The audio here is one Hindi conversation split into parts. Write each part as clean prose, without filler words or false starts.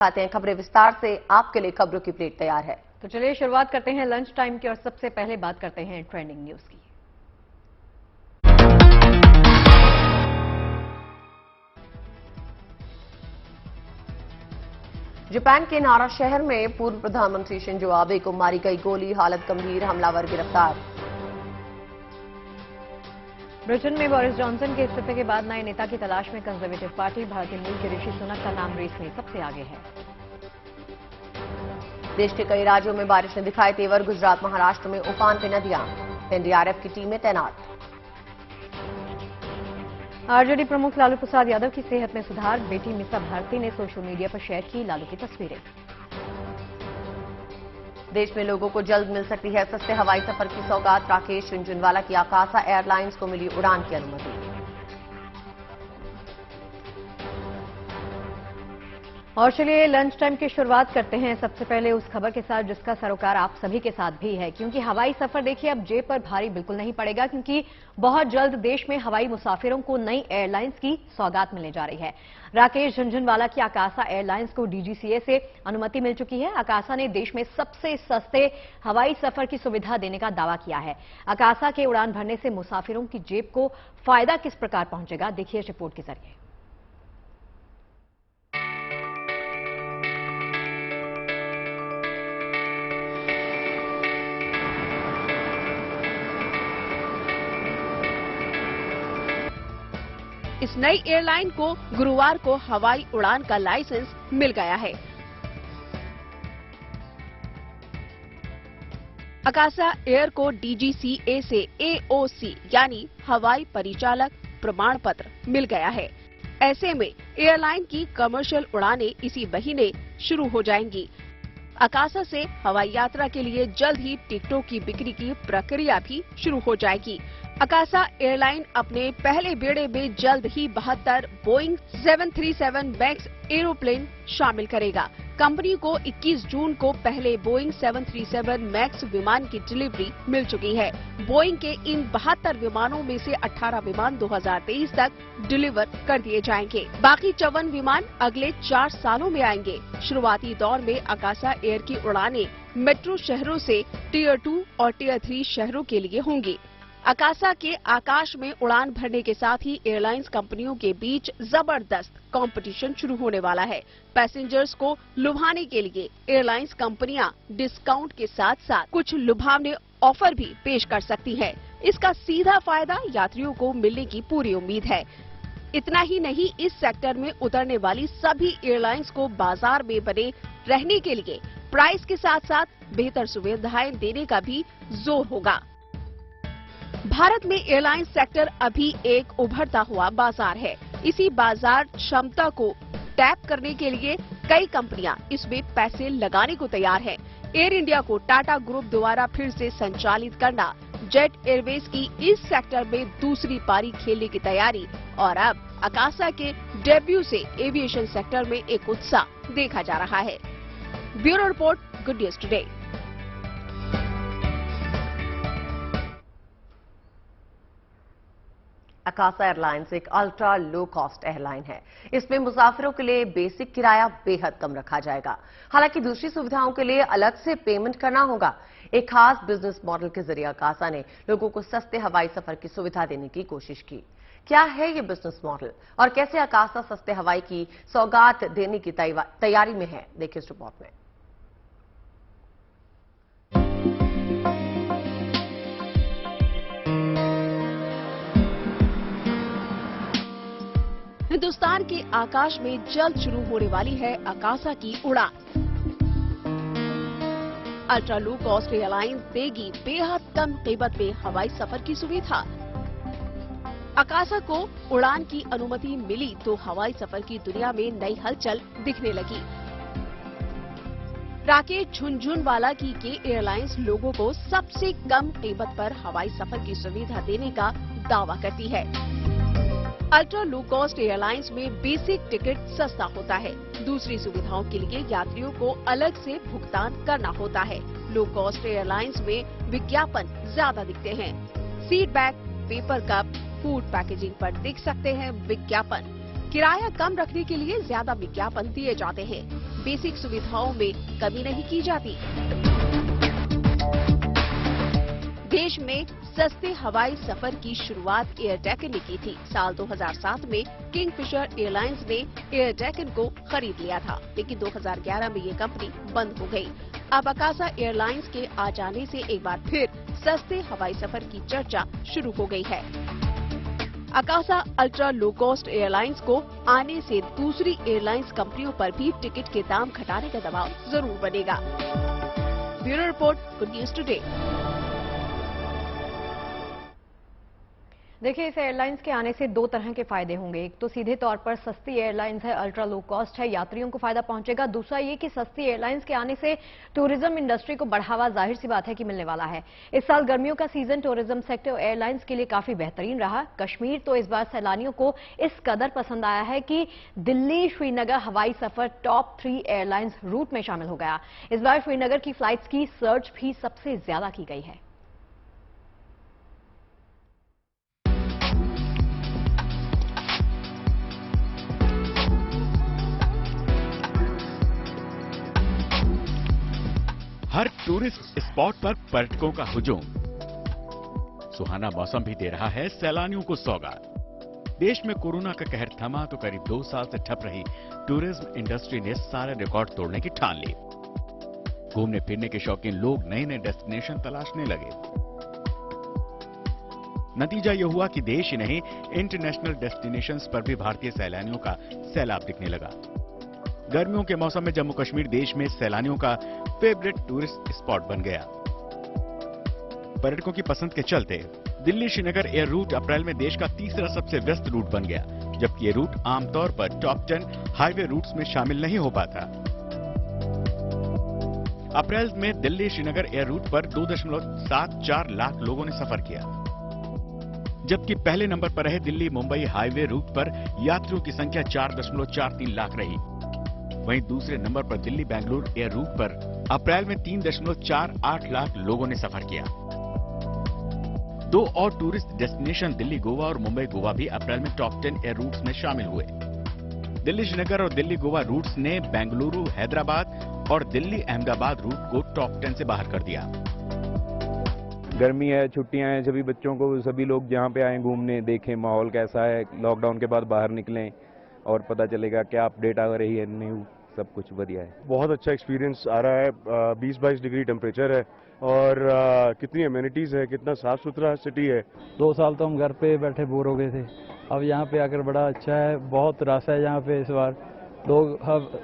आते हैं खबरें विस्तार से। आपके लिए खबरों की प्लेट तैयार है, तो चलिए शुरुआत करते हैं लंच टाइम की और सबसे पहले बात करते हैं ट्रेंडिंग न्यूज की। जापान के नारा शहर में पूर्व प्रधानमंत्री शिंजो आबे को मारी गई गोली, हालत गंभीर, हमलावर गिरफ्तार। ब्रिटेन में बोरिस जॉनसन के इस्तीफे के बाद नए नेता की तलाश में कंजर्वेटिव पार्टी, भारतीय मूल के ऋषि सुनक का नाम रेस में सबसे आगे है। देश के कई राज्यों में बारिश ने दिखाए तेवर, गुजरात महाराष्ट्र में उफान पे नदियां, एनडीआरएफ की टीमें तैनात। आरजेडी प्रमुख लालू प्रसाद यादव की सेहत में सुधार, बेटी मिसा भारती ने सोशल मीडिया पर शेयर की लालू की तस्वीरें। देश में लोगों को जल्द मिल सकती है सस्ते हवाई सफर की सौगात, राकेश झुनझुनवाला की आकाशा एयरलाइंस को मिली उड़ान की अनुमति। और चलिए लंच टाइम की शुरुआत करते हैं सबसे पहले उस खबर के साथ जिसका सरोकार आप सभी के साथ भी है, क्योंकि हवाई सफर देखिए अब जेब पर भारी बिल्कुल नहीं पड़ेगा, क्योंकि बहुत जल्द देश में हवाई मुसाफिरों को नई एयरलाइंस की सौगात मिलने जा रही है। राकेश झुनझुनवाला की आकाशा एयरलाइंस को डीजीसीए से अनुमति मिल चुकी है। आकाशा ने देश में सबसे सस्ते हवाई सफर की सुविधा देने का दावा किया है। आकाशा के उड़ान भरने से मुसाफिरों की जेब को फायदा किस प्रकार पहुंचेगा, देखिए रिपोर्ट के जरिए। इस नई एयरलाइन को गुरुवार को हवाई उड़ान का लाइसेंस मिल गया है। आकाशा एयर को डीजीसीए से एओसी यानी हवाई परिचालक प्रमाण पत्र मिल गया है। ऐसे में एयरलाइन की कमर्शियल उड़ानें इसी महीने शुरू हो जाएंगी। आकाशा से हवाई यात्रा के लिए जल्द ही टिकटों की बिक्री की प्रक्रिया भी शुरू हो जाएगी। आकाशा एयरलाइन अपने पहले बेड़े में जल्द ही 72 बोइंग 737 मैक्स एरोप्लेन शामिल करेगा। कंपनी को 21 जून को पहले बोइंग 737 मैक्स विमान की डिलीवरी मिल चुकी है। बोइंग के इन 72 विमानों में से 18 विमान 2023 तक डिलीवर कर दिए जाएंगे। बाकी 54 विमान अगले 4 सालों में आएंगे। शुरुआती दौर में आकाशा एयर की उड़ानें मेट्रो शहरों से टियर 2 और टियर 3 शहरों के लिए होंगी। आकाशा के आकाश में उड़ान भरने के साथ ही एयरलाइंस कंपनियों के बीच जबरदस्त कंपटीशन शुरू होने वाला है। पैसेंजर्स को लुभाने के लिए एयरलाइंस कंपनियां डिस्काउंट के साथ साथ कुछ लुभावने ऑफर भी पेश कर सकती हैं। इसका सीधा फायदा यात्रियों को मिलने की पूरी उम्मीद है। इतना ही नहीं, इस सेक्टर में उतरने वाली सभी एयरलाइंस को बाजार में बने रहने के लिए प्राइस के साथ साथ बेहतर सुविधाएं देने का भी जोर होगा। भारत में एयरलाइन सेक्टर अभी एक उभरता हुआ बाजार है। इसी बाजार क्षमता को टैप करने के लिए कई कंपनियां इसमें पैसे लगाने को तैयार हैं। एयर इंडिया को टाटा ग्रुप द्वारा फिर से संचालित करना, जेट एयरवेज की इस सेक्टर में दूसरी पारी खेलने की तैयारी और अब आकाशा के डेब्यू से एविएशन सेक्टर में एक उत्साह देखा जा रहा है। Bureau report, good news today. Akasa airlines एक अल्ट्रा लो कॉस्ट एयरलाइन है। इसमें मुसाफिरों के लिए बेसिक किराया बेहद कम रखा जाएगा। हालांकि दूसरी सुविधाओं के लिए अलग से पेमेंट करना होगा। एक खास बिजनेस मॉडल के जरिए आकाशा ने लोगों को सस्ते हवाई सफर की सुविधा देने की कोशिश की। क्या है ये बिजनेस मॉडल और कैसे आकाशा सस्ते हवाई की सौगात देने की तैयारी में है, देखिए इस रिपोर्ट में। हिंदुस्तान के आकाश में जल्द शुरू होने वाली है आकाशा की उड़ान। अल्ट्रा लो कॉस्ट एयरलाइंस देगी बेहद कम कीमत में हवाई सफर की सुविधा। आकाशा को उड़ान की अनुमति मिली तो हवाई सफर की दुनिया में नई हलचल दिखने लगी। राकेश झुनझुनवाला की ये एयरलाइंस लोगों को सबसे कम कीमत पर हवाई सफर की सुविधा देने का दावा करती है। अल्ट्रा लो कॉस्ट एयरलाइंस में बेसिक टिकट सस्ता होता है। दूसरी सुविधाओं के लिए यात्रियों को अलग से भुगतान करना होता है। लो कॉस्ट एयरलाइंस में विज्ञापन ज्यादा दिखते हैं। Seat bag, paper cup, food packaging पर दिख सकते हैं विज्ञापन। किराया कम रखने के लिए ज्यादा विज्ञापन दिए जाते हैं। बेसिक सुविधाओं में कमी नहीं की जाती। देश में सस्ते हवाई सफर की शुरुआत एयर डेक्कन ने की थी। साल 2007 में किंगफिशर एयरलाइंस ने एयर डेक्कन को खरीद लिया था, लेकिन 2011 में ये कंपनी बंद हो गई। अब अकासा एयरलाइंस के आ जाने से एक बार फिर सस्ते हवाई सफर की चर्चा शुरू हो गई है। Akasa ultra low cost airlines को आने से दूसरी एयरलाइंस कंपनियों पर भी टिकट के दाम घटाने का दबाव जरूर बनेगा। Bureau report, good news today. देखिए, इस एयरलाइंस के आने से दो तरह के फायदे होंगे। एक तो सीधे तौर पर सस्ती एयरलाइंस है, अल्ट्रा लो कॉस्ट है, यात्रियों को फायदा पहुंचेगा। दूसरा ये कि सस्ती एयरलाइंस के आने से टूरिज्म इंडस्ट्री को बढ़ावा जाहिर सी बात है कि मिलने वाला है। इस साल गर्मियों का सीजन टूरिज्म सेक्टर एयरलाइंस के लिए काफी बेहतरीन रहा। कश्मीर तो इस बार सैलानियों को इस कदर पसंद आया है कि दिल्ली श्रीनगर हवाई सफर टॉप 3 एयरलाइंस रूट में शामिल हो गया। इस बार श्रीनगर की फ्लाइट्स की सर्च भी सबसे ज्यादा की गई है। हर टूरिस्ट स्पॉट पर पर्यटकों का हुजूम। सुहाना मौसम भी दे रहा है सैलानियों को सौगात। देश में कोरोना का कहर थमा तो करीब 2 साल से ठप रही टूरिज्म इंडस्ट्री ने सारे रिकॉर्ड तोड़ने की ठान ली। घूमने फिरने के शौकीन लोग नए नए डेस्टिनेशन तलाशने लगे। नतीजा यह हुआ कि देश ही नहीं, इंटरनेशनल डेस्टिनेशंस पर भी भारतीय सैलानियों का सैलाब दिखने लगा। गर्मियों के मौसम में जम्मू कश्मीर देश में सैलानियों का फेवरेट टूरिस्ट स्पॉट बन गया। पर्यटकों की पसंद के चलते दिल्ली श्रीनगर एयर रूट अप्रैल में देश का तीसरा सबसे व्यस्त रूट बन गया, जबकि ये रूट आमतौर पर टॉप 10 हाईवे रूट्स में शामिल नहीं हो पाता। अप्रैल में दिल्ली श्रीनगर एयर रूट पर 2.74 लाख लोगों ने सफर किया, जबकि पहले नंबर पर रहे दिल्ली मुंबई हाईवे रूट पर यात्रियों की संख्या 4.43 लाख रही। वहीं दूसरे नंबर पर दिल्ली बेंगलुरु एयर रूट पर अप्रैल में 3.48 लाख लोगों ने सफर किया। 2 और टूरिस्ट डेस्टिनेशन दिल्ली गोवा और मुंबई गोवा भी अप्रैल में टॉप 10 एयर रूट्स में शामिल हुए। दिल्ली श्रीनगर और दिल्ली गोवा रूट्स ने बेंगलुरु हैदराबाद और दिल्ली अहमदाबाद रूट को टॉप 10 से बाहर कर दिया। गर्मी है, छुट्टियां हैं, सभी बच्चों को, सभी लोग जहां पे आए घूमने, देखें माहौल कैसा है, लॉकडाउन के बाद बाहर निकलें और पता चलेगा क्या अपडेट आ रही है, न्यू सब कुछ बढ़िया है। बहुत अच्छा एक्सपीरियंस आ रहा है। 20-22 डिग्री टेम्परेचर है और कितनी अमेनिटीज है, कितना साफ सुथरा सिटी है। 2 साल तो हम घर पे बैठे बोर हो गए थे, अब यहाँ पे आकर बड़ा अच्छा है। बहुत रस है यहाँ पे इस बार। लोग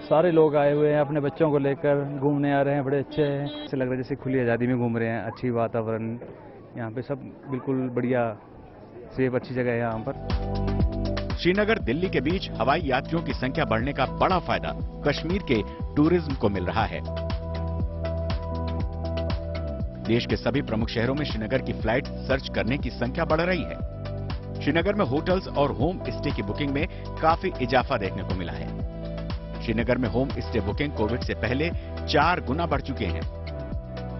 सारे लोग आए हुए हैं, अपने बच्चों को लेकर घूमने आ रहे हैं, बड़े अच्छे हैं। ऐसे लग रहा है जैसे खुली आज़ादी में घूम रहे हैं। अच्छी वातावरण यहाँ पे, सब बिल्कुल बढ़िया, सेफ, अच्छी जगह है यहाँ पर। श्रीनगर दिल्ली के बीच हवाई यात्रियों की संख्या बढ़ने का बड़ा फायदा कश्मीर के टूरिज्म को मिल रहा है। देश के सभी प्रमुख शहरों में श्रीनगर की फ्लाइट सर्च करने की संख्या बढ़ रही है। श्रीनगर में होटल्स और होम स्टे की बुकिंग में काफी इजाफा देखने को मिला है। श्रीनगर में होम स्टे बुकिंग कोविड से पहले 4 गुना बढ़ चुके हैं।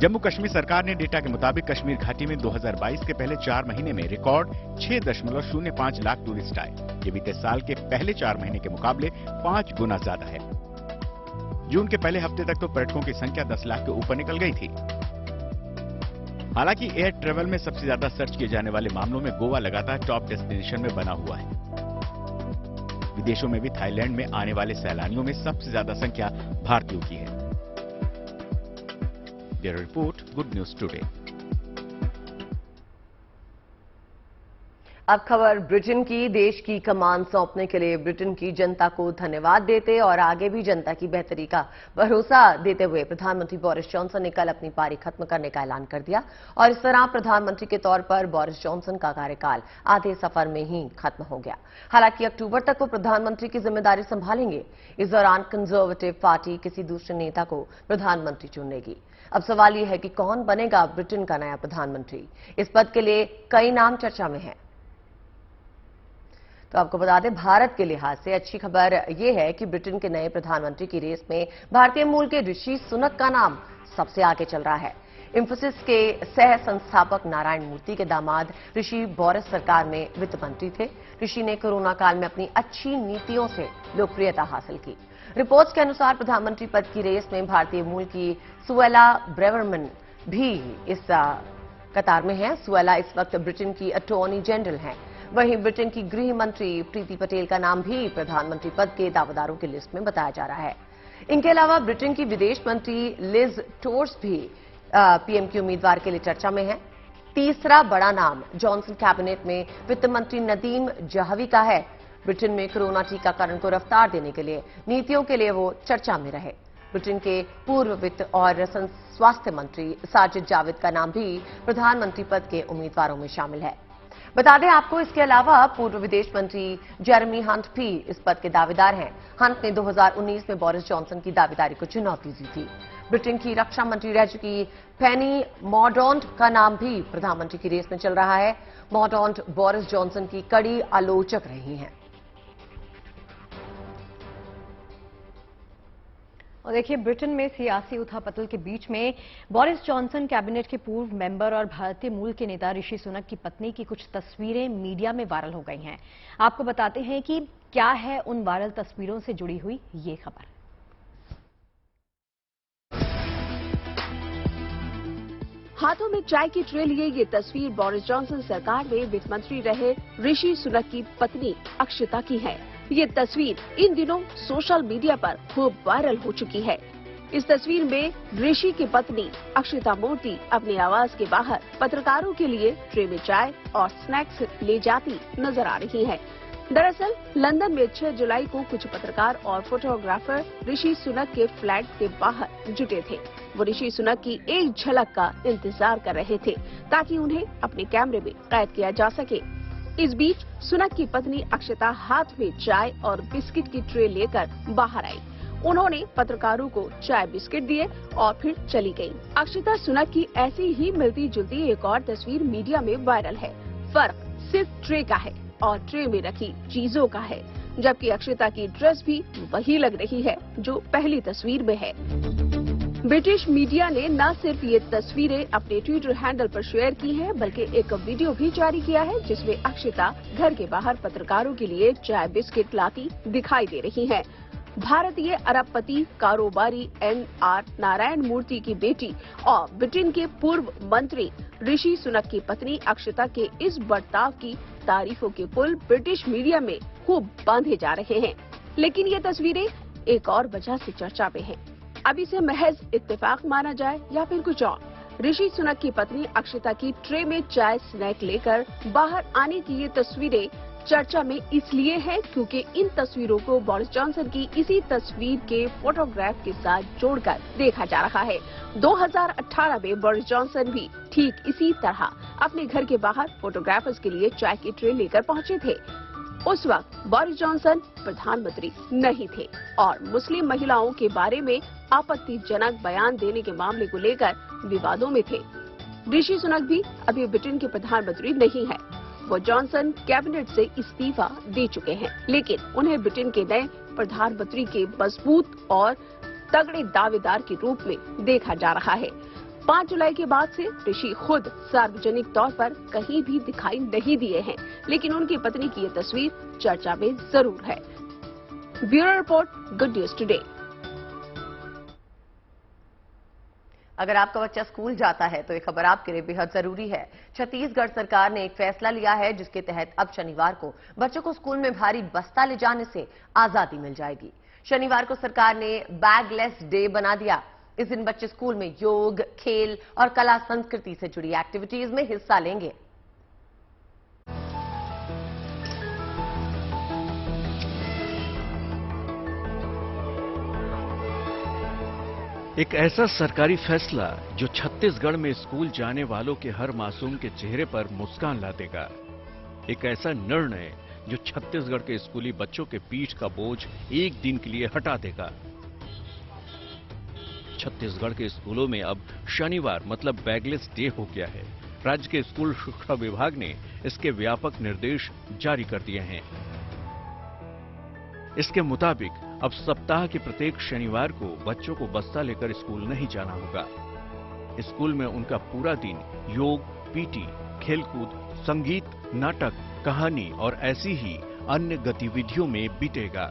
जम्मू कश्मीर सरकार ने डेटा के मुताबिक कश्मीर घाटी में 2022 के पहले 4 महीने में रिकॉर्ड 6.05 लाख टूरिस्ट आए। ये बीते साल के पहले 4 महीने के मुकाबले 5 गुना ज्यादा है। जून के पहले हफ्ते तक तो पर्यटकों की संख्या 10 लाख के ऊपर निकल गई थी। हालांकि एयर ट्रेवल में सबसे ज्यादा सर्च किए जाने वाले मामलों में गोवा लगातार टॉप डेस्टिनेशन में बना हुआ है। विदेशों में भी थाईलैंड में आने वाले सैलानियों में सबसे ज्यादा संख्या भारतीयों की है। Bureau report, good news today. अब खबर ब्रिटेन की। देश की कमान सौंपने के लिए ब्रिटेन की जनता को धन्यवाद देते और आगे भी जनता की बेहतरी का भरोसा देते हुए प्रधानमंत्री बोरिस जॉनसन ने कल अपनी पारी खत्म करने का ऐलान कर दिया और इस तरह प्रधानमंत्री के तौर पर बोरिस जॉनसन का कार्यकाल आधे सफर में ही खत्म हो गया। हालांकि अक्टूबर तक वो प्रधानमंत्री की जिम्मेदारी संभालेंगे। इस दौरान कंजर्वेटिव पार्टी किसी दूसरे नेता को प्रधानमंत्री चुनेगी। अब सवाल यह है कि कौन बनेगा ब्रिटेन का नया प्रधानमंत्री। इस पद के लिए कई नाम चर्चा में हैं। तो आपको बता दें, भारत के लिहाज से अच्छी खबर यह है कि ब्रिटेन के नए प्रधानमंत्री की रेस में भारतीय मूल के ऋषि सुनक का नाम सबसे आगे चल रहा है। इंफोसिस के सह संस्थापक नारायण मूर्ति के दामाद ऋषि बोरिस सरकार में वित्त मंत्री थे। ऋषि ने कोरोना काल में अपनी अच्छी नीतियों से लोकप्रियता हासिल की। रिपोर्ट्स के अनुसार प्रधानमंत्री पद की रेस में भारतीय मूल की सुएला ब्रेवरमैन भी इस कतार में है। सुएला इस वक्त ब्रिटेन की अटॉर्नी जनरल हैं। वहीं ब्रिटेन की गृह मंत्री प्रीति पटेल का नाम भी प्रधानमंत्री पद के दावेदारों की लिस्ट में बताया जा रहा है। इनके अलावा ब्रिटेन की विदेश मंत्री लिज ट्रूस भी पीएम की उम्मीदवार के लिए चर्चा में है। तीसरा बड़ा नाम जॉनसन कैबिनेट में वित्त मंत्री नदीम जाहवी का है। ब्रिटेन में कोरोना टीकाकरण को रफ्तार देने के लिए नीतियों के लिए वो चर्चा में रहे। ब्रिटेन के पूर्व वित्त और स्वास्थ्य मंत्री साजिद जाविद का नाम भी प्रधानमंत्री पद के उम्मीदवारों में शामिल है। बता दें आपको, इसके अलावा पूर्व विदेश मंत्री जेरेमी हंट भी इस पद के दावेदार हैं। हंट ने 2019 में बोरिस जॉनसन की दावेदारी को चुनौती दी थी। ब्रिटेन की रक्षा मंत्री रह चुकी पेनी मॉर्डॉन्ट का नाम भी प्रधानमंत्री की रेस में चल रहा है। मॉर्डॉन्ट बोरिस जॉनसन की कड़ी आलोचक रही हैं। और देखिए, ब्रिटेन में सियासी उथापतल के बीच में बोरिस जॉनसन कैबिनेट के पूर्व मेंबर और भारतीय मूल के नेता ऋषि सुनक की पत्नी की कुछ तस्वीरें मीडिया में वायरल हो गई हैं। आपको बताते हैं कि क्या है उन वायरल तस्वीरों से जुड़ी हुई ये खबर। हाथों में चाय की ट्रे लिए ये तस्वीर बोरिस जॉनसन सरकार में वित्त मंत्री रहे ऋषि सुनक की पत्नी अक्षिता की है। ये तस्वीर इन दिनों सोशल मीडिया पर खूब वायरल हो चुकी है। इस तस्वीर में ऋषि की पत्नी अक्षिता मूर्ति अपने आवास के बाहर पत्रकारों के लिए ट्रे में चाय और स्नैक्स ले जाती नजर आ रही हैं। दरअसल लंदन में 6 जुलाई को कुछ पत्रकार और फोटोग्राफर ऋषि सुनक के फ्लैट के बाहर जुटे थे। वो ऋषि सुनक की एक झलक का इंतजार कर रहे थे ताकि उन्हें अपने कैमरे में कैद किया जा सके। इस बीच सुनक की पत्नी अक्षिता हाथ में चाय और बिस्किट की ट्रे लेकर बाहर आई। उन्होंने पत्रकारों को चाय बिस्किट दिए और फिर चली गयी। अक्षिता सुनक की ऐसी ही मिलती जुलती एक और तस्वीर मीडिया में वायरल है। फर्क सिर्फ ट्रे का है और ट्रे में रखी चीजों का है, जबकि अक्षिता की ड्रेस भी वही लग रही है जो पहली तस्वीर में है। ब्रिटिश मीडिया ने न सिर्फ ये तस्वीरें अपने ट्विटर हैंडल पर शेयर की हैं, बल्कि एक वीडियो भी जारी किया है जिसमें अक्षिता घर के बाहर पत्रकारों के लिए चाय बिस्किट लाती दिखाई दे रही हैं। भारतीय अरबपति कारोबारी NR नारायण मूर्ति की बेटी और ब्रिटेन के पूर्व मंत्री ऋषि सुनक की पत्नी अक्षिता के इस बर्ताव की तारीफों के पुल ब्रिटिश मीडिया में खूब बांधे जा रहे हैं। लेकिन ये तस्वीरें एक और वजह से चर्चा में हैं। अब इसे महज इत्तेफाक माना जाए या फिर कुछ और। ऋषि सुनक की पत्नी अक्षिता की ट्रे में चाय स्नैक लेकर बाहर आने की ये तस्वीरें चर्चा में इसलिए है क्योंकि इन तस्वीरों को बोरिस जॉनसन की इसी तस्वीर के फोटोग्राफ के साथ जोड़कर देखा जा रहा है। 2018 में बोरिस जॉनसन भी ठीक इसी तरह अपने घर के बाहर फोटोग्राफर्स के लिए चाय की ट्रे लेकर पहुंचे थे। उस वक्त बोरिस जॉनसन प्रधानमंत्री नहीं थे और मुस्लिम महिलाओं के बारे में आपत्तिजनक बयान देने के मामले को लेकर विवादों में थे। ऋषि सुनक भी अभी ब्रिटेन के प्रधानमंत्री नहीं है। वो जॉनसन कैबिनेट से इस्तीफा दे चुके हैं, लेकिन उन्हें ब्रिटेन के नए प्रधानमंत्री के मजबूत और तगड़े दावेदार के रूप में देखा जा रहा है। 5 जुलाई के बाद से ऋषि खुद सार्वजनिक तौर पर कहीं भी दिखाई नहीं दिए हैं, लेकिन उनकी पत्नी की ये तस्वीर चर्चा में जरूर है। Bureau report, good news today. अगर आपका बच्चा स्कूल जाता है तो ये खबर आपके लिए बेहद जरूरी है। छत्तीसगढ़ सरकार ने एक फैसला लिया है जिसके तहत अब शनिवार को बच्चों को स्कूल में भारी बस्ता ले जाने से आजादी मिल जाएगी। शनिवार को सरकार ने बैगलेस डे बना दिया। इस दिन बच्चे स्कूल में योग, खेल और कला संस्कृति से जुड़ी एक्टिविटीज में हिस्सा लेंगे। एक ऐसा सरकारी फैसला जो छत्तीसगढ़ में स्कूल जाने वालों के हर मासूम के चेहरे पर मुस्कान ला देगा। एक ऐसा निर्णय जो छत्तीसगढ़ के स्कूली बच्चों के पीठ का बोझ एक दिन के लिए हटा देगा। छत्तीसगढ़ के स्कूलों में अब शनिवार मतलब बैगलेस डे हो गया है। राज्य के स्कूल शिक्षा विभाग ने इसके व्यापक निर्देश जारी कर दिए हैं। इसके मुताबिक अब सप्ताह के प्रत्येक शनिवार को बच्चों को बस्ता लेकर स्कूल नहीं जाना होगा। स्कूल में उनका पूरा दिन योग, पीटी, खेलकूद, संगीत, नाटक, कहानी और ऐसी ही अन्य गतिविधियों में बीतेगा।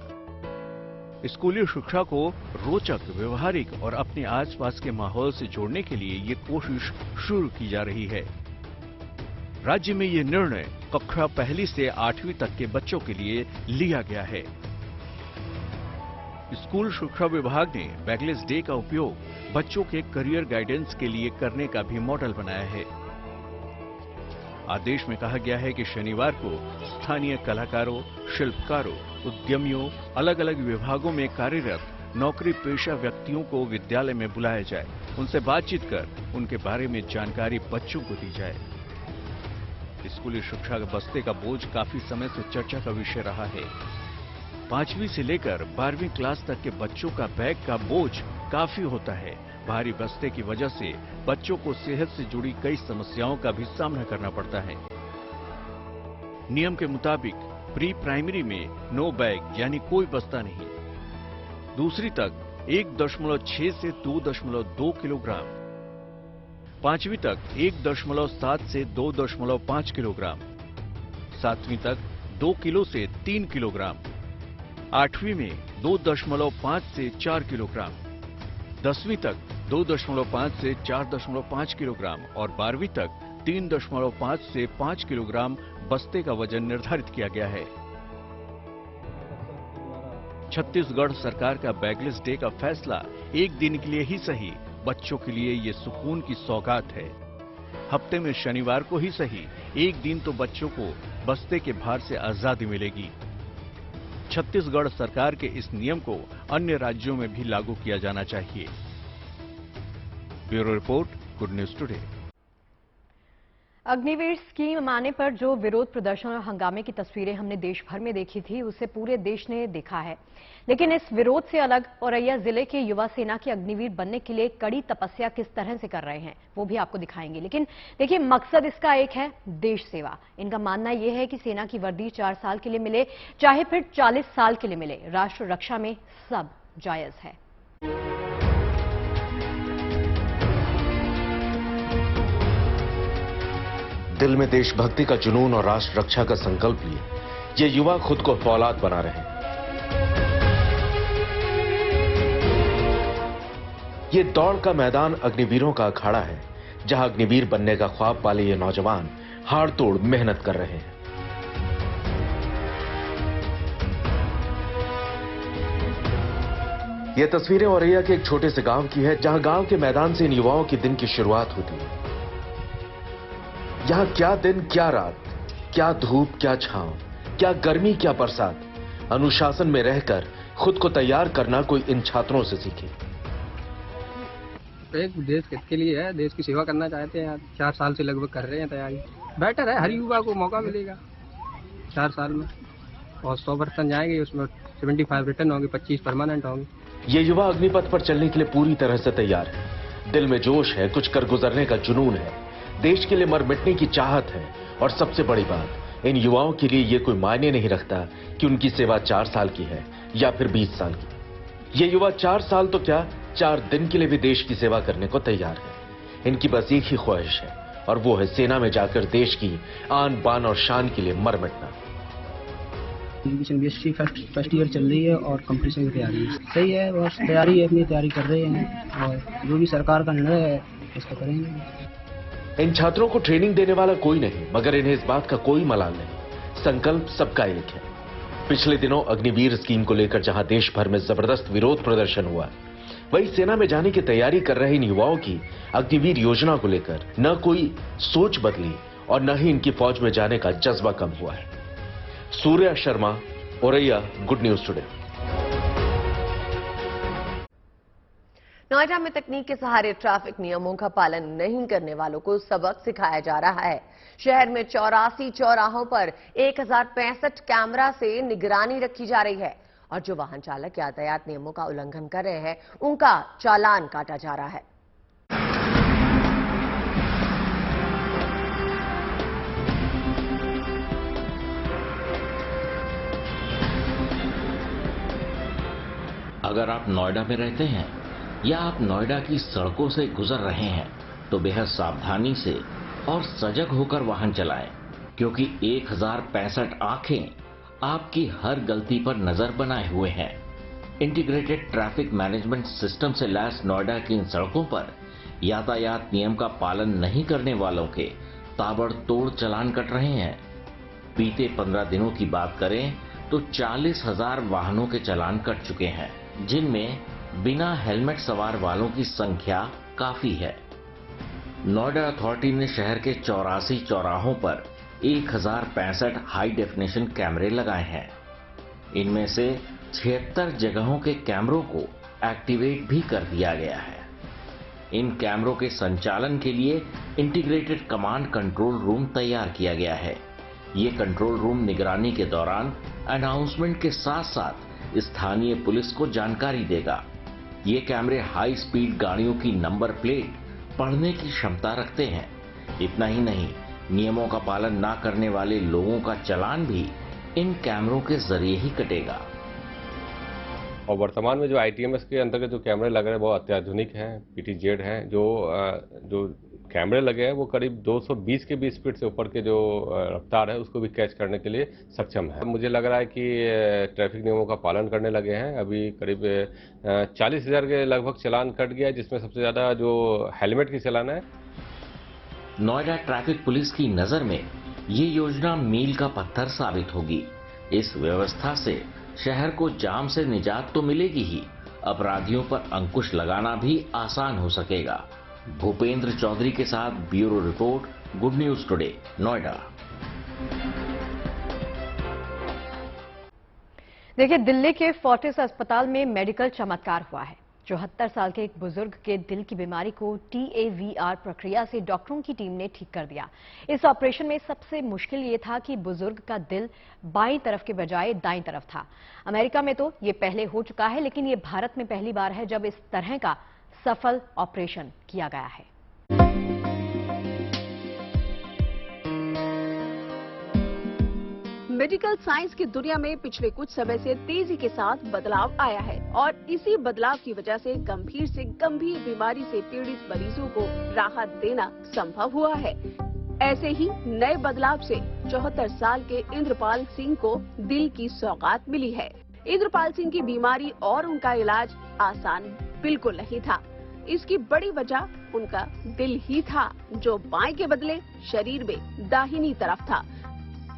स्कूली शिक्षा को रोचक, व्यवहारिक और अपने आसपास के माहौल से जोड़ने के लिए ये कोशिश शुरू की जा रही है। राज्य में ये निर्णय कक्षा 1 से 8वीं तक के बच्चों के लिए लिया गया है। स्कूल शिक्षा विभाग ने बैगलेस डे का उपयोग बच्चों के करियर गाइडेंस के लिए करने का भी मॉडल बनाया है। आदेश में कहा गया है कि शनिवार को स्थानीय कलाकारों, शिल्पकारों, उद्यमियों, अलग अलग विभागों में कार्यरत नौकरी पेशा व्यक्तियों को विद्यालय में बुलाया जाए, उनसे बातचीत कर उनके बारे में जानकारी बच्चों को दी जाए। स्कूली शिक्षा के बस्ते का बोझ काफी समय से चर्चा का विषय रहा है। 5वीं से लेकर 12वीं क्लास तक के बच्चों का बैग का बोझ काफी होता है। भारी बस्ते की वजह से बच्चों को सेहत से जुड़ी कई समस्याओं का भी सामना करना पड़ता है। नियम के मुताबिक प्री प्राइमरी में नो बैग यानी कोई बस्ता नहीं, दूसरी तक 1.6 से 2.2 किलोग्राम, 5वीं तक 1.7 से 2.5 किलोग्राम, 7वीं तक 2 किलो से 3 किलोग्राम, 8वीं में 2.5 से 4 किलोग्राम, 10वीं तक 2.5 से 4.5 किलोग्राम और 12वीं तक 3.5 से 5 किलोग्राम बस्ते का वजन निर्धारित किया गया है। छत्तीसगढ़ सरकार का बैगलेस डे का फैसला एक दिन के लिए ही सही, बच्चों के लिए ये सुकून की सौगात है। हफ्ते में शनिवार को ही सही, एक दिन तो बच्चों को बस्ते के भार से आजादी मिलेगी। छत्तीसगढ़ सरकार के इस नियम को अन्य राज्यों में भी लागू किया जाना चाहिए। Bureau report, good news today. Agniveer scheme आने पर जो विरोध प्रदर्शन और हंगामे की तस्वीरें हमने देश भर में देखी थी, उसे पूरे देश ने देखा है। लेकिन इस विरोध से अलग औरैया जिले के युवा सेना के अग्निवीर बनने के लिए कड़ी तपस्या किस तरह से कर रहे हैं, वो भी आपको दिखाएंगे। लेकिन देखिए, मकसद इसका एक है, देश सेवा। इनका मानना यह है कि सेना की वर्दी 4 साल के लिए मिले, चाहे फिर 40 साल के लिए मिले, राष्ट्र रक्षा में सब जायज है। दिल में देशभक्ति का जुनून और राष्ट्र रक्षा का संकल्प लिए ये युवा खुद को फौलाद बना रहे हैं। ये दौड़ का मैदान अग्निवीरों का अखाड़ा है, जहां अग्निवीर बनने का ख्वाब वाले ये नौजवान हाड़ तोड़ मेहनत कर रहे हैं। ये तस्वीरें औरैया के एक छोटे से गांव की है, जहां गांव के मैदान से इन युवाओं की दिन की शुरुआत होती है। यहां क्या दिन क्या रात, क्या धूप क्या छांव, क्या गर्मी क्या बरसात, अनुशासन में रहकर खुद को तैयार करना कोई इन छात्रों से सीखे। एक देश के लिए है, देश की सेवा करना चाहते हैं। 4 साल से लगभग कर रहे हैं तैयारी। बेटर है, हर युवा को मौका मिलेगा 4 साल में। और 100% जाएंगे, उसमें 75 रिटर्न होंगे, 25 परमानेंट होंगे। ये युवा अग्निपथ पर चलने के लिए पूरी तरह से तैयार है। दिल में जोश है, कुछ कर गुजरने का जुनून है, देश के लिए मर मिटने की चाहत है। और सबसे बड़ी बात, इन युवाओं के लिए ये कोई मायने नहीं रखता कि उनकी सेवा 4 साल की है या फिर 20 साल की। ये युवा 4 साल तो क्या, 4 दिन के लिए भी देश की सेवा करने को तैयार है। इनकी बस एक ही ख्वाहिश है, और वो है सेना में जाकर देश की आन बान और शान के लिए मर मिटना। एजुकेशन बीएससी फर्स्ट ईयर चल रही है और कंपटीशन की तैयारी है। सही है, बस तैयारी अपनी तैयारी कर रहे हैं और जो भी सरकार का निर्णय है उसको करेंगे। इन छात्रों को ट्रेनिंग देने वाला कोई नहीं, मगर इन्हें इस बात का कोई मलाल नहीं। संकल्प सबका एक है। पिछले दिनों अग्निवीर स्कीम को लेकर जहां देश भर में जबरदस्त विरोध प्रदर्शन हुआ, वहीं सेना में जाने की तैयारी कर रहे इन युवाओं की अग्निवीर योजना को लेकर न कोई सोच बदली और न ही इनकी फौज में जाने का जज्बा कम हुआ है। Surya Sharma, Auraiya, good news today. Noida में तकनीक के सहारे ट्रैफिक नियमों का पालन नहीं करने वालों को सबक सिखाया जा रहा है। शहर में 84 चौराहों पर 1065 कैमरा से निगरानी रखी जा रही है और जो वाहन चालक यातायात नियमों का उल्लंघन कर रहे हैं, उनका चालान काटा जा रहा है। अगर आप नोएडा में रहते हैं या आप नोएडा की सड़कों से गुजर रहे हैं तो बेहद सावधानी से और सजग होकर वाहन चलाएं, क्योंकि 1065 आंखें आपकी हर गलती पर नजर बनाए हुए हैं। इंटीग्रेटेड ट्रैफिक मैनेजमेंट सिस्टम से लैस नोएडा की इन सड़कों पर यातायात नियम का पालन नहीं करने वालों के ताबड़तोड़ चालान कट रहे हैं। बीते 15 दिनों की बात करें तो 40,000 वाहनों के चालान कट चुके हैं, जिनमें बिना हेलमेट सवार वालों की संख्या काफी है। नोएडा अथॉरिटी ने शहर के 84 चौराहों पर 1065 हाई डेफिनेशन कैमरे लगाए हैं। इनमें से 76 जगहों के कैमरों को एक्टिवेट भी कर दिया गया है। इन कैमरों के संचालन के लिए इंटीग्रेटेड कमांड कंट्रोल रूम तैयार किया गया है। ये कंट्रोल रूम निगरानी के दौरान अनाउंसमेंट के साथ साथ स्थानीय पुलिस को जानकारी देगा। ये कैमरे हाई स्पीड गाड़ियों की नंबर प्लेट पढ़ने की क्षमता रखते हैं। इतना ही नहीं, नियमों का पालन न करने वाले लोगों का चालान भी इन कैमरों के जरिए ही कटेगा। और वर्तमान में जो ITMS के अंतर्गत जो कैमरे लगे हैं वो अत्याधुनिक हैं, PTZ हैं। जो कैमरे लगे हैं वो करीब 220 के भी स्पीड से ऊपर के जो रफ्तार है उसको भी कैच करने के लिए सक्षम है। मुझे लग रहा है कि ट्रैफिक नियमों का पालन करने लगे हैं। अभी करीब 40,000 के लगभग चालान कट गया है, जिसमें सबसे ज्यादा जो हेलमेट की चालान है। नोएडा ट्रैफिक पुलिस की नजर में ये योजना मील का पत्थर साबित होगी। इस व्यवस्था से शहर को जाम से निजात तो मिलेगी ही, अपराधियों पर अंकुश लगाना भी आसान हो सकेगा। भूपेंद्र चौधरी के साथ bureau report, good news today, Noida. देखिए, दिल्ली के फोर्टिस अस्पताल में मेडिकल चमत्कार हुआ है। 74 साल के एक बुजुर्ग के दिल की बीमारी को TAVR प्रक्रिया से डॉक्टरों की टीम ने ठीक कर दिया। इस ऑपरेशन में सबसे मुश्किल ये था कि बुजुर्ग का दिल बाईं तरफ के बजाय दाईं तरफ था। अमेरिका में तो ये पहले हो चुका है, लेकिन ये भारत में पहली बार है जब इस तरह का सफल ऑपरेशन किया गया है। मेडिकल साइंस की दुनिया में पिछले कुछ समय से तेजी के साथ बदलाव आया है और इसी बदलाव की वजह से गंभीर से गंभीर बीमारी से पीड़ित मरीजों को राहत देना संभव हुआ है। ऐसे ही नए बदलाव से 74 साल के इंद्रपाल सिंह को दिल की सौगात मिली है। इंद्रपाल सिंह की बीमारी और उनका इलाज आसान बिल्कुल नहीं था। इसकी बड़ी वजह उनका दिल ही था, जो बाएं के बदले शरीर में दाहिनी तरफ था।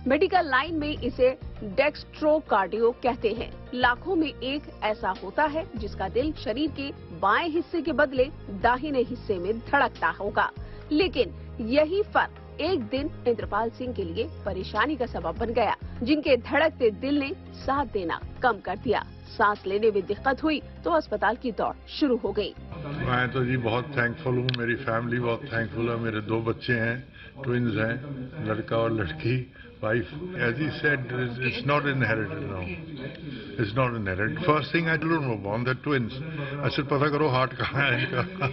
मेडिकल लाइन में इसे डेक्स्ट्रोकार्डियो कहते हैं। लाखों में एक ऐसा होता है जिसका दिल शरीर के बाएं हिस्से के बदले दाहिने हिस्से में धड़कता होगा, लेकिन यही फर्क एक दिन इंद्रपाल सिंह के लिए परेशानी का सबब बन गया, जिनके धड़कते दिल ने साथ देना कम कर दिया। सांस लेने में दिक्कत हुई तो अस्पताल की दौड़ शुरू हो गई। मैं तो जी बहुत थैंकफुल हूँ, मेरी फैमिली बहुत थैंकफुल है। मेरे 2 बच्चे हैं, ट्विंस हैं, लड़का और लड़की। Wife, as he said, it's not inherited now. It's not inherited. First thing I children were born, they're twins. I said पता करो हार्ट कहाँ है इनका।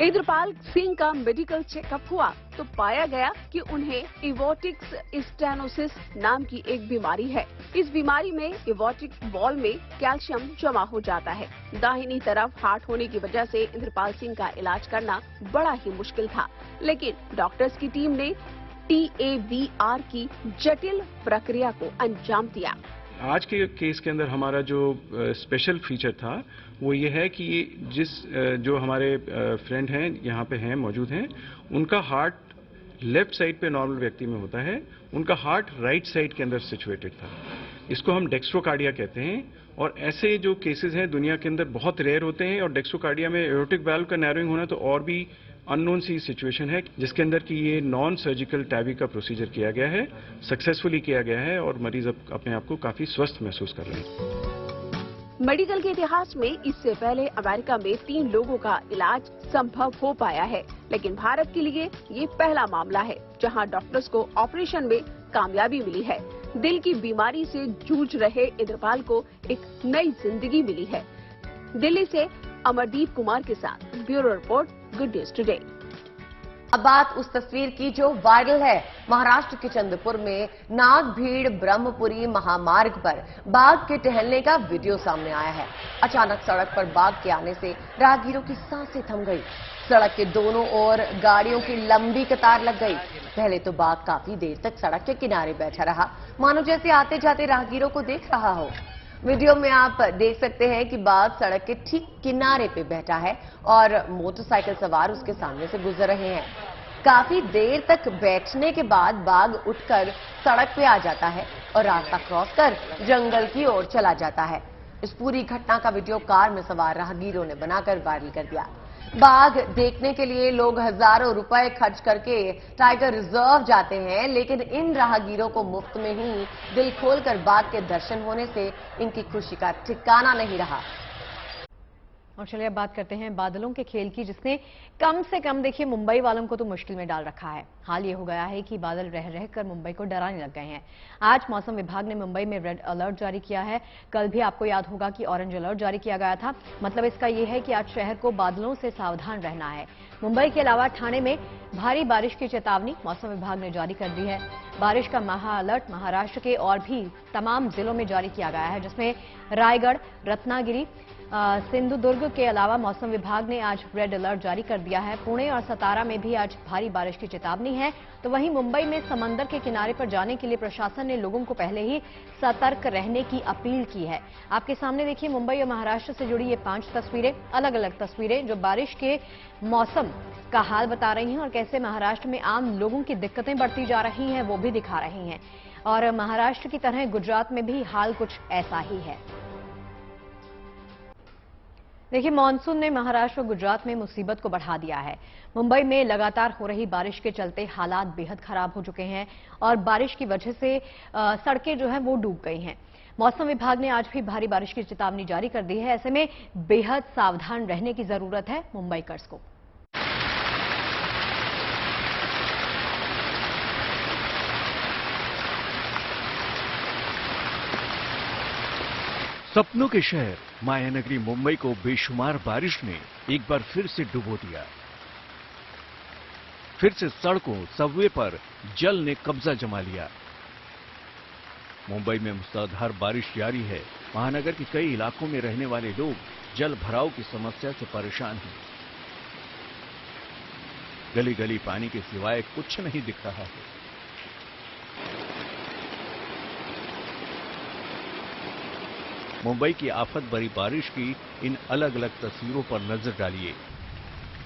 इंद्रपाल सिंह का मेडिकल चेकअप हुआ तो पाया गया कि उन्हें इवोटिक स्टेनोसिस नाम की एक बीमारी है। इस बीमारी में इवोटिक वॉल में कैल्शियम जमा हो जाता है। दाहिनी तरफ हार्ट होने की वजह से इंद्रपाल सिंह का इलाज करना बड़ा ही मुश्किल था, लेकिन डॉक्टर्स की टीम ने TAVR की जटिल प्रक्रिया को अंजाम दिया। आज के केस के अंदर हमारा जो स्पेशल फीचर था वो ये है कि जो हमारे फ्रेंड हैं यहाँ पे हैं, मौजूद हैं, उनका हार्ट लेफ्ट साइड पे नॉर्मल व्यक्ति में होता है, उनका हार्ट राइट साइड के अंदर सिचुएटेड था। इसको हम डेक्स्ट्रोकार्डिया कहते हैं और ऐसे जो केसेस हैं दुनिया के अंदर बहुत रेयर होते हैं। और डेक्स्ट्रोकार्डिया में एओर्टिक वाल्व का नैरोइंग होना तो और भी अननोन सी सिचुएशन है, जिसके अंदर कि ये नॉन सर्जिकल टैबी का प्रोसीजर किया गया है, सक्सेसफुली किया गया है और मरीज अब अपने आप को काफी स्वस्थ महसूस कर रहे हैं। मेडिकल के इतिहास में इससे पहले अमेरिका में 3 लोगों का इलाज संभव हो पाया है, लेकिन भारत के लिए ये पहला मामला है जहां डॉक्टर्स को ऑपरेशन में कामयाबी मिली है। दिल की बीमारी से जूझ रहे इंद्रपाल को एक नई जिंदगी मिली है। दिल्ली से अमरदीप कुमार के साथ bureau report, good news today. अब बात उस तस्वीर की जो वायरल है। महाराष्ट्र के चंद्रपुर में नागभीड़ ब्रह्मपुरी महामार्ग पर बाघ के टहलने का वीडियो सामने आया है। अचानक सड़क पर बाघ के आने से राहगीरों की सांसें थम गई। सड़क के दोनों ओर गाड़ियों की लंबी कतार लग गई। पहले तो बाघ काफी देर तक सड़क के किनारे बैठा रहा, मानो जैसे आते जाते राहगीरों को देख रहा हो। वीडियो में आप देख सकते हैं कि बाघ सड़क के ठीक किनारे पे बैठा है और मोटरसाइकिल सवार उसके सामने से गुजर रहे हैं। काफी देर तक बैठने के बाद बाघ उठकर सड़क पे आ जाता है और रास्ता क्रॉस कर जंगल की ओर चला जाता है। इस पूरी घटना का वीडियो कार में सवार राहगीरों ने बनाकर वायरल कर दिया। बाघ देखने के लिए लोग हजारों रुपए खर्च करके टाइगर रिजर्व जाते हैं, लेकिन इन राहगीरों को मुफ्त में ही दिल खोलकर बाघ के दर्शन होने से इनकी खुशी का ठिकाना नहीं रहा। और चलिए अब बात करते हैं बादलों के खेल की, जिसने कम से कम देखिए मुंबई वालों को तो मुश्किल में डाल रखा है। हाल ये हो गया है कि बादल रह रहकर मुंबई को डराने लग गए हैं। आज मौसम विभाग ने मुंबई में रेड अलर्ट जारी किया है। कल भी आपको याद होगा कि ऑरेंज अलर्ट जारी किया गया था। मतलब इसका ये है कि आज शहर को बादलों से सावधान रहना है। मुंबई के अलावा ठाणे में भारी बारिश की चेतावनी मौसम विभाग ने जारी कर दी है। बारिश का महा अलर्ट महाराष्ट्र के और भी तमाम जिलों में जारी किया गया है, जिसमें रायगढ़, रत्नागिरी, सिंधुदुर्ग के अलावा मौसम विभाग ने आज रेड अलर्ट जारी कर दिया है। पुणे और सतारा में भी आज भारी बारिश की चेतावनी है। तो वहीं मुंबई में समंदर के किनारे पर जाने के लिए प्रशासन ने लोगों को पहले ही सतर्क रहने की अपील की है। आपके सामने देखिए मुंबई और महाराष्ट्र से जुड़ी ये 5 तस्वीरें, अलग अलग तस्वीरें जो बारिश के मौसम का हाल बता रही हैं और कैसे महाराष्ट्र में आम लोगों की दिक्कतें बढ़ती जा रही हैं वो भी दिखा रही हैं। और महाराष्ट्र की तरह गुजरात में भी हाल कुछ ऐसा ही है। देखिए मानसून ने महाराष्ट्र और गुजरात में मुसीबत को बढ़ा दिया है। मुंबई में लगातार हो रही बारिश के चलते हालात बेहद खराब हो चुके हैं और बारिश की वजह से सड़कें जो हैं वो डूब गई हैं। मौसम विभाग ने आज भी भारी बारिश की चेतावनी जारी कर दी है। ऐसे में बेहद सावधान रहने की जरूरत है मुंबईकर्स को। सपनों के शहर मायानगरी मुंबई को बेशुमार बारिश ने एक बार फिर से डुबो दिया। फिर से सड़कों, सबवे पर जल ने कब्जा जमा लिया। मुंबई में मूसलाधार बारिश जारी है। महानगर के कई इलाकों में रहने वाले लोग जल भराव की समस्या से परेशान हैं। गली गली पानी के सिवाय कुछ नहीं दिख रहा है। मुंबई की आफत भरी बारिश की इन अलग अलग तस्वीरों पर नजर डालिए।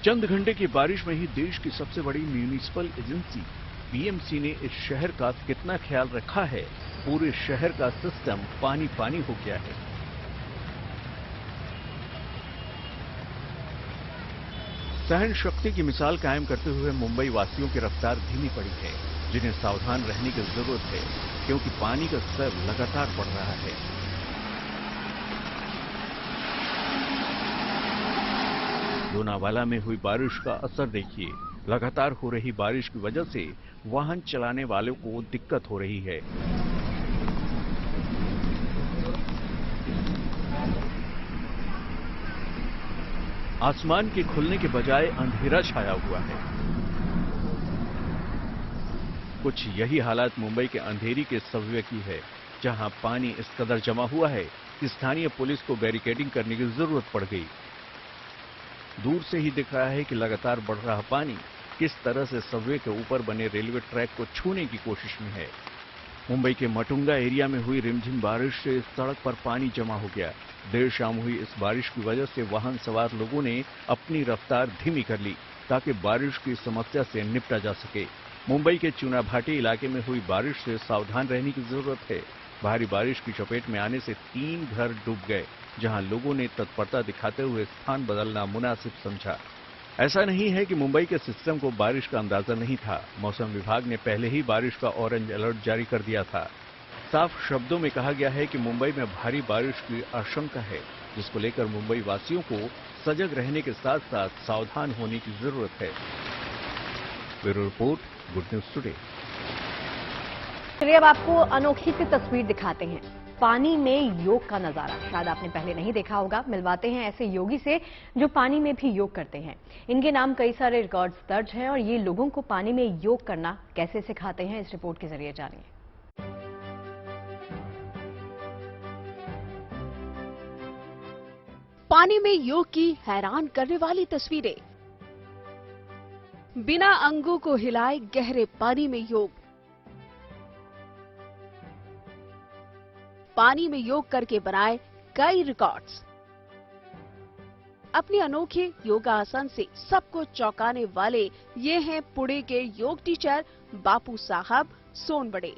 चंद घंटे की बारिश में ही देश की सबसे बड़ी म्यूनिसिपल एजेंसी बीएमसी ने इस शहर का कितना ख्याल रखा है। पूरे शहर का सिस्टम पानी पानी हो गया है। सहन शक्ति की मिसाल कायम करते हुए मुंबई वासियों की रफ्तार धीमी पड़ी है, जिन्हें सावधान रहने की जरूरत है, क्योंकि पानी का स्तर लगातार बढ़ रहा है। लोनावाला में हुई बारिश का असर देखिए। लगातार हो रही बारिश की वजह से वाहन चलाने वालों को दिक्कत हो रही है। आसमान के खुलने के बजाय अंधेरा छाया हुआ है। कुछ यही हालात मुंबई के अंधेरी के सबवे की है, जहां पानी इस कदर जमा हुआ है कि स्थानीय पुलिस को बैरिकेडिंग करने की जरूरत पड़ गई। दूर से ही दिख रहा है कि लगातार बढ़ रहा पानी किस तरह से सबवे के ऊपर बने रेलवे ट्रैक को छूने की कोशिश में है। मुंबई के मटुंगा एरिया में हुई रिमझिम बारिश से सड़क पर पानी जमा हो गया। देर शाम हुई इस बारिश की वजह से वाहन सवार लोगों ने अपनी रफ्तार धीमी कर ली ताकि बारिश की समस्या से निपटा जा सके। मुंबई के चुना भाटी इलाके में हुई बारिश से सावधान रहने की जरूरत है। भारी बारिश की चपेट में आने से 3 घर डूब गए, जहां लोगों ने तत्परता दिखाते हुए स्थान बदलना मुनासिब समझा। ऐसा नहीं है कि मुंबई के सिस्टम को बारिश का अंदाजा नहीं था। मौसम विभाग ने पहले ही बारिश का ऑरेंज अलर्ट जारी कर दिया था। साफ शब्दों में कहा गया है कि मुंबई में भारी बारिश की आशंका है, जिसको लेकर मुंबई वासियों को सजग रहने के साथ साथ सावधान होने की जरूरत है। Bureau report, good news today. चलिए अब आपको अनोखी सी तस्वीर दिखाते हैं। पानी में योग का नजारा शायद आपने पहले नहीं देखा होगा। मिलवाते हैं ऐसे योगी से जो पानी में भी योग करते हैं। इनके नाम कई सारे रिकॉर्ड्स दर्ज हैं और ये लोगों को पानी में योग करना कैसे सिखाते हैं, इस रिपोर्ट के जरिए जानिए। पानी में योग की हैरान करने वाली तस्वीरें। बिना अंगों को हिलाए गहरे पानी में योग। पानी में योग करके बनाए कई रिकॉर्ड्स। अपने अनोखे योगासन से सबको चौंकाने वाले ये हैं पुणे के योग टीचर बापू साहब सोनबड़े।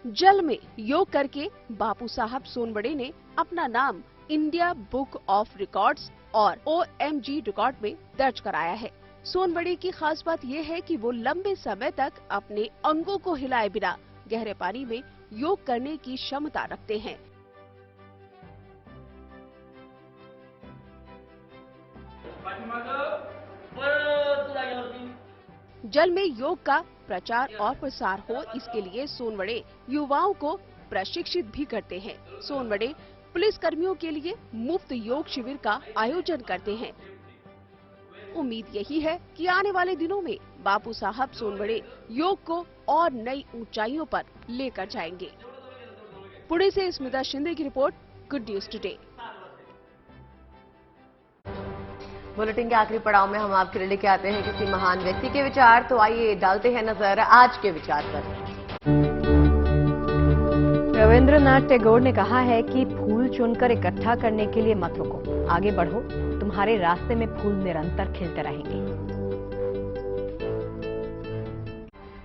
जल में योग करके बापू साहब सोनबड़े ने अपना नाम इंडिया बुक ऑफ रिकॉर्ड्स और OMG रिकॉर्ड में दर्ज कराया है। सोनबड़े की खास बात यह है कि वो लंबे समय तक अपने अंगों को हिलाए बिना गहरे पानी में योग करने की क्षमता रखते हैं। जल में योग का प्रचार और प्रसार हो, इसके लिए सोनबड़े युवाओं को प्रशिक्षित भी करते हैं। सोनबड़े पुलिस कर्मियों के लिए मुफ्त योग शिविर का आयोजन करते हैं। उम्मीद यही है कि आने वाले दिनों में बापू साहब सोनबड़े योग को और नई ऊंचाइयों पर लेकर जाएंगे। पुणे से स्मिता शिंदे की report, good news today. Bulletin के आखिरी पड़ाव में हम आपके लिए लेके आते हैं किसी महान व्यक्ति के विचार। तो आइए डालते हैं नजर आज के विचार पर। रविंद्रनाथ टैगोर ने कहा है कि फूल चुनकर इकट्ठा करने के लिए मत रुको, आगे बढ़ो, तुम्हारे रास्ते में फूल निरंतर खिलते रहेंगे।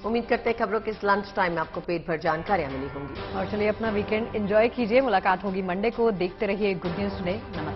उम्मीद करते हैं खबरों के इस लंच टाइम में आपको पेट भर जानकारियां मिली होंगी। और चलिए अपना वीकेंड एंजॉय कीजिए। मुलाकात होगी मंडे को। देखते रहिए गुड न्यूज टुडे। नमस्कार।